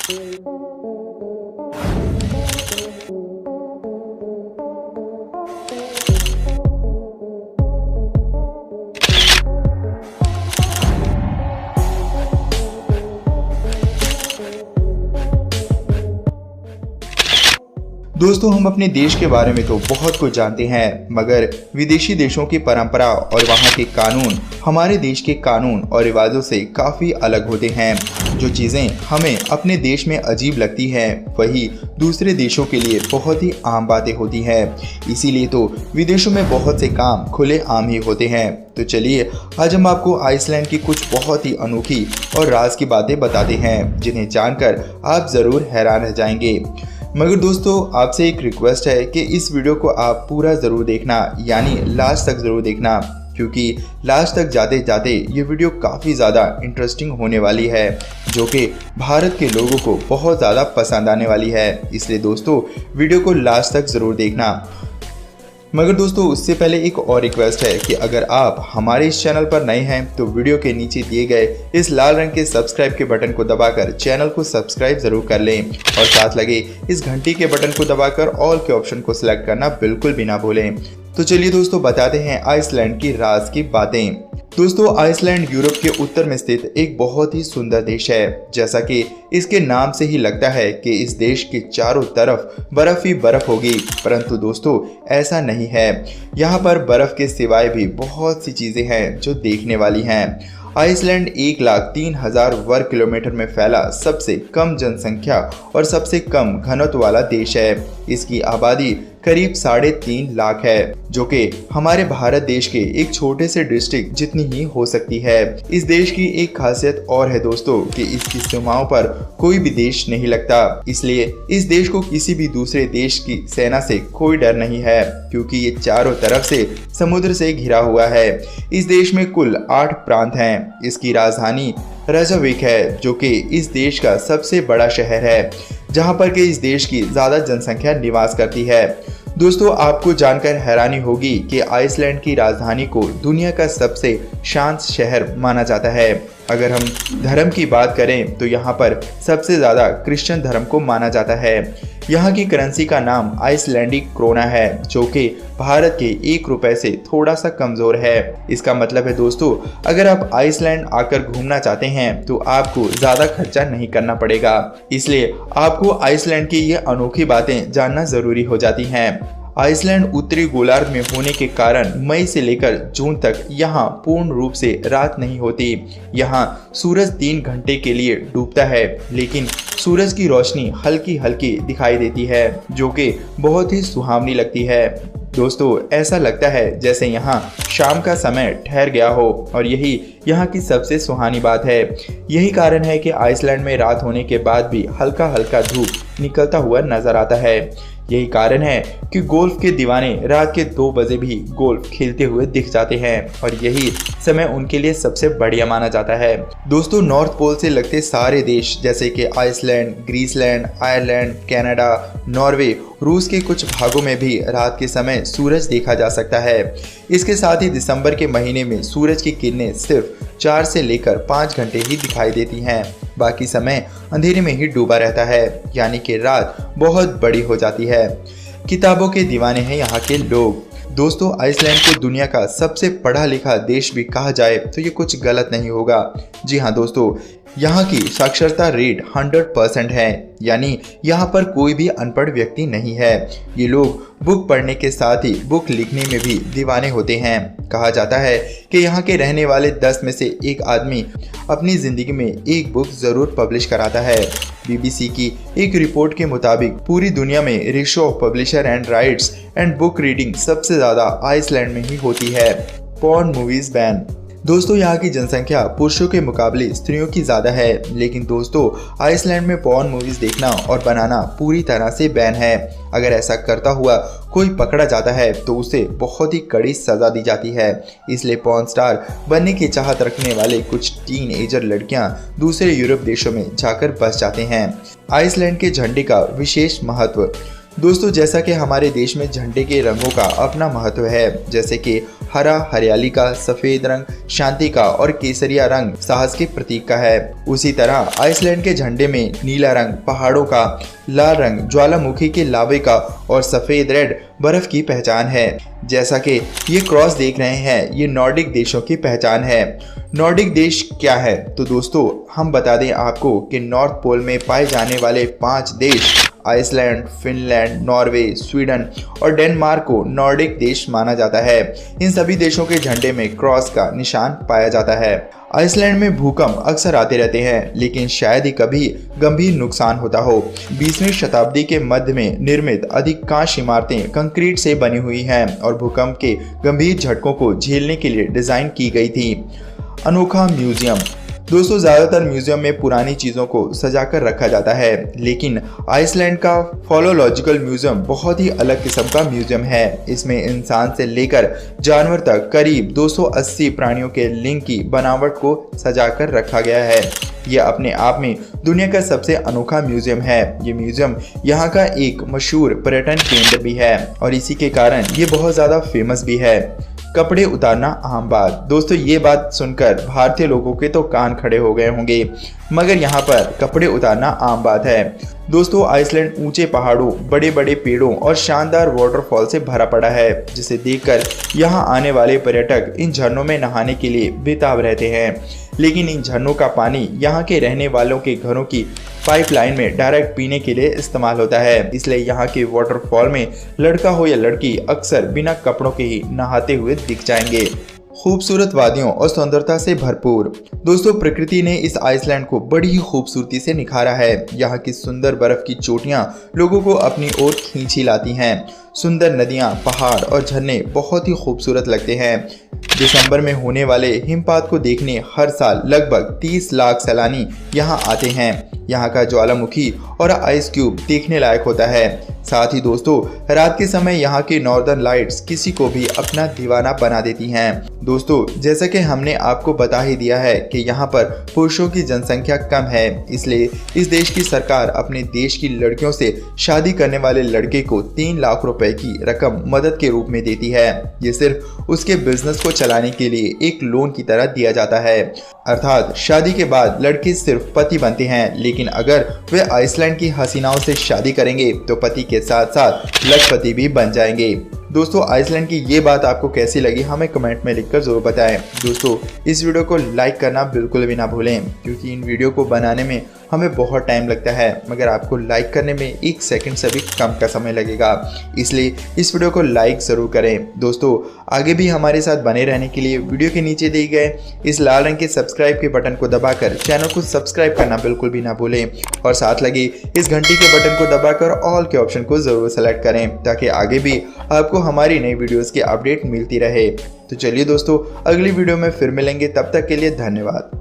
दोस्तों, हम अपने देश के बारे में तो बहुत कुछ जानते हैं, मगर विदेशी देशों की परंपरा और वहाँ के कानून हमारे देश के कानून और रिवाजों से काफ़ी अलग होते हैं। जो चीज़ें हमें अपने देश में अजीब लगती हैं, वही दूसरे देशों के लिए बहुत ही आम बातें होती हैं। इसीलिए तो विदेशों में बहुत से काम खुले आम ही होते हैं। तो चलिए, आज हम आपको आइसलैंड की कुछ बहुत ही अनोखी और राज की बातें बताते हैं, जिन्हें जानकर आप ज़रूर हैरान रह जाएंगे। मगर दोस्तों, आपसे एक रिक्वेस्ट है कि इस वीडियो को आप पूरा ज़रूर देखना, यानी लास्ट तक ज़रूर देखना, क्योंकि लास्ट तक जाते जाते ये वीडियो काफ़ी ज़्यादा इंटरेस्टिंग होने वाली है, जो कि भारत के लोगों को बहुत ज़्यादा पसंद आने वाली है। इसलिए दोस्तों, वीडियो को लास्ट तक ज़रूर देखना। मगर दोस्तों, उससे पहले एक और रिक्वेस्ट है कि अगर आप हमारे इस चैनल पर नए हैं तो वीडियो के नीचे दिए गए इस लाल रंग के सब्सक्राइब के बटन को दबाकर चैनल को सब्सक्राइब जरूर कर लें और साथ लगे इस घंटी के बटन को दबाकर ऑल के ऑप्शन को सिलेक्ट करना बिल्कुल भी ना भूलें। तो चलिए दोस्तों, बताते हैं आइसलैंड की राज की बातें। दोस्तों, आइसलैंड यूरोप के उत्तर में स्थित एक बहुत ही सुंदर देश है। जैसा कि इसके नाम से ही लगता है कि इस देश के चारों तरफ बर्फ ही बर्फ होगी, परंतु दोस्तों ऐसा नहीं है। यहाँ पर बर्फ के सिवाय भी बहुत सी चीजें हैं जो देखने वाली हैं। आइसलैंड 1,03,000 वर्ग किलोमीटर में फैला सबसे कम जनसंख्या और सबसे कम घनत्व वाला देश है। इसकी आबादी करीब 3.5 लाख है, जो कि हमारे भारत देश के एक छोटे से डिस्ट्रिक्ट जितनी ही हो सकती है। इस देश की एक खासियत और है दोस्तों कि इसकी सीमाओं पर कोई भी देश नहीं लगता, इसलिए इस देश को किसी भी दूसरे देश की सेना से कोई डर नहीं है, क्योंकि ये चारों तरफ से समुद्र से घिरा हुआ है। इस देश में कुल 8 प्रांत हैं। इसकी राजधानी रेयकजाविक है, जो कि इस देश का सबसे बड़ा शहर है, जहां पर के इस देश की ज्यादा जनसंख्या निवास करती है। दोस्तों, आपको जानकर हैरानी होगी कि आइसलैंड की राजधानी को दुनिया का सबसे शांत शहर माना जाता है। अगर हम धर्म की बात करें तो यहाँ पर सबसे ज़्यादा क्रिश्चियन धर्म को माना जाता है। यहाँ की करेंसी का नाम आइसलैंडिक क्रोना है, जो कि भारत के 1 रुपए से थोड़ा सा कमज़ोर है। इसका मतलब है दोस्तों, अगर आप आइसलैंड आकर घूमना चाहते हैं तो आपको ज़्यादा खर्चा नहीं करना पड़ेगा। इसलिए आपको आइसलैंड की ये अनोखी बातें जानना ज़रूरी हो जाती हैं। आइसलैंड उत्तरी गोलार्ध में होने के कारण मई से लेकर जून तक यहाँ पूर्ण रूप से रात नहीं होती। यहाँ सूरज 3 घंटे के लिए डूबता है, लेकिन सूरज की रोशनी हल्की हल्की दिखाई देती है, जो कि बहुत ही सुहावनी लगती है। दोस्तों, ऐसा लगता है जैसे यहाँ शाम का समय ठहर गया हो, और यही यहाँ की सबसे सुहानी बात है। यही कारण है कि आइसलैंड में रात होने के बाद भी हल्का हल्का धूप निकलता हुआ नजर आता है। यही कारण है कि गोल्फ के दीवाने रात के 2 बजे भी गोल्फ खेलते हुए दिख जाते हैं, और यही समय उनके लिए सबसे बढ़िया माना जाता है। दोस्तों, नॉर्थ पोल से लगते सारे देश जैसे कि आइसलैंड, ग्रीसलैंड, आयरलैंड, कनाडा, नॉर्वे, रूस के कुछ भागों में भी रात के समय सूरज देखा जा सकता है। इसके साथ ही दिसंबर के महीने में सूरज की किरणें सिर्फ 4 से लेकर 5 घंटे ही दिखाई देती हैं। बाकी समय अंधेरे में ही डूबा रहता है, यानी कि रात बहुत बड़ी हो जाती है। किताबों के दीवाने हैं यहाँ के लोग। दोस्तों, आइसलैंड को दुनिया का सबसे पढ़ा लिखा देश भी कहा जाए तो ये कुछ गलत नहीं होगा। जी हाँ दोस्तों, यहाँ की साक्षरता रेट 100% है, यानी यहाँ पर कोई भी अनपढ़ व्यक्ति नहीं है। ये लोग बुक पढ़ने के साथ ही बुक लिखने में भी दीवाने होते हैं। कहा जाता है कि यहाँ के रहने वाले 10 में से 1 आदमी अपनी ज़िंदगी में एक बुक ज़रूर पब्लिश कराता है। BBC की एक रिपोर्ट के मुताबिक पूरी दुनिया में ratio of publisher and rights and book reading सबसे ज़्यादा आइसलैंड में ही होती है। Porn movies ban. दोस्तों, यहाँ की जनसंख्या पुरुषों के मुकाबले स्त्रियों की ज़्यादा है, लेकिन दोस्तों आइसलैंड में पॉर्न मूवीज़ देखना और बनाना पूरी तरह से बैन है। अगर ऐसा करता हुआ कोई पकड़ा जाता है तो उसे बहुत ही कड़ी सज़ा दी जाती है। इसलिए पॉर्न स्टार बनने की चाहत रखने वाले कुछ टीनएजर लड़कियां दूसरे यूरोप देशों में जाकर बस जाते हैं। आइसलैंड के झंडे का विशेष महत्व। दोस्तों, जैसा कि हमारे देश में झंडे के रंगों का अपना महत्व है, जैसे कि हरा हरियाली का, सफेद रंग शांति का और केसरिया रंग साहस के प्रतीक का है। उसी तरह आइसलैंड के झंडे में नीला रंग पहाड़ों का, लाल रंग ज्वालामुखी के लावे का और सफेद रेड बर्फ की पहचान है। जैसा कि ये क्रॉस देख रहे हैं, ये नॉर्डिक देशों की पहचान है। नॉर्डिक देश क्या है? तो दोस्तों हम बता दें आपको कि नॉर्थ पोल में पाए जाने वाले 5 देश आइसलैंड, फिनलैंड, नॉर्वे, स्वीडन और डेनमार्क को नॉर्डिक देश माना जाता है। इन सभी देशों के झंडे में क्रॉस का निशान पाया जाता है। आइसलैंड में भूकंप अक्सर आते रहते हैं, लेकिन शायद ही कभी गंभीर नुकसान होता हो। 20वीं शताब्दी के मध्य में निर्मित अधिकांश इमारतें कंक्रीट से बनी हुई हैं और भूकंप के गंभीर झटकों को झेलने के लिए डिजाइन की गई थी। अनोखा म्यूजियम। दोस्तों ज़्यादातर म्यूजियम में पुरानी चीज़ों को सजाकर रखा जाता है, लेकिन आइसलैंड का फॉलोलॉजिकल म्यूजियम बहुत ही अलग किस्म का म्यूजियम है। इसमें इंसान से लेकर जानवर तक करीब 280 प्राणियों के लिंग की बनावट को सजाकर रखा गया है। यह अपने आप में दुनिया का सबसे अनोखा म्यूजियम है। ये म्यूजियम यहाँ का एक मशहूर पर्यटन केंद्र भी है और इसी के कारण ये बहुत ज़्यादा फेमस भी है। कपड़े उतारना आम बात। दोस्तों ये बात सुनकर भारतीय लोगों के तो कान खड़े हो गए होंगे, मगर यहाँ पर कपड़े उतारना आम बात है। दोस्तों आइसलैंड ऊंचे पहाड़ों, बड़े बड़े पेड़ों और शानदार वाटरफॉल से भरा पड़ा है, जिसे देखकर यहाँ आने वाले पर्यटक इन झरनों में नहाने के लिए बेताब रहते हैं। लेकिन इन झरनों का पानी यहाँ के रहने वालों के घरों की पाइपलाइन में डायरेक्ट पीने के लिए इस्तेमाल होता है। इसलिए यहाँ के वाटरफॉल में लड़का हो या लड़की अक्सर बिना कपड़ों के ही नहाते हुए दिख जाएंगे। खूबसूरत वादियों और सुंदरता से भरपूर। दोस्तों प्रकृति ने इस आइसलैंड को बड़ी ही खूबसूरती से निखारा है। यहाँ की सुंदर बर्फ की चोटियाँ लोगों को अपनी ओर खींच ही लाती हैं। सुंदर नदियाँ, पहाड़ और झरने बहुत ही खूबसूरत लगते हैं। दिसंबर में होने वाले हिमपात को देखने हर साल लगभग 30 लाख सैलानी यहाँ आते हैं। यहाँ का ज्वालामुखी और आइस क्यूब देखने लायक होता है। साथ ही दोस्तों रात के समय यहाँ की नॉर्दर्न लाइट्स किसी को भी अपना दीवाना बना देती हैं। दोस्तों जैसा कि हमने आपको बता ही दिया है कि यहाँ पर पुरुषों की जनसंख्या कम है, इसलिए इस देश की सरकार अपने देश की लड़कियों से शादी करने वाले लड़के को 3 लाख रुपए की रकम मदद के रूप में देती है। ये सिर्फ उसके बिजनेस को चलाने के लिए एक लोन की तरह दिया जाता है। अर्थात शादी के बाद लड़के सिर्फ पति बनते हैं, लेकिन अगर वे आइसलैंड की हसीनाओं से शादी करेंगे तो पति के साथ साथ लखपति भी बन जाएंगे। दोस्तों आइसलैंड की ये बात आपको कैसी लगी हमें कमेंट में लिखकर जरूर बताएं। दोस्तों इस वीडियो को लाइक करना बिल्कुल भी ना भूलें, क्योंकि इन वीडियो को बनाने में हमें बहुत टाइम लगता है, मगर आपको लाइक करने में 1 सेकंड से भी कम का समय लगेगा। इसलिए इस वीडियो को लाइक ज़रूर करें। दोस्तों आगे भी हमारे साथ बने रहने के लिए वीडियो के नीचे दिए गए इस लाल रंग के सब्सक्राइब के बटन को दबाकर चैनल को सब्सक्राइब करना बिल्कुल भी ना भूलें और साथ लगे इस घंटी के बटन को दबाकर ऑल के ऑप्शन को ज़रूर सेलेक्ट करें, ताकि आगे भी आपको हमारी नई वीडियोस की अपडेट मिलती रहे। तो चलिए दोस्तों अगली वीडियो में फिर मिलेंगे, तब तक के लिए धन्यवाद।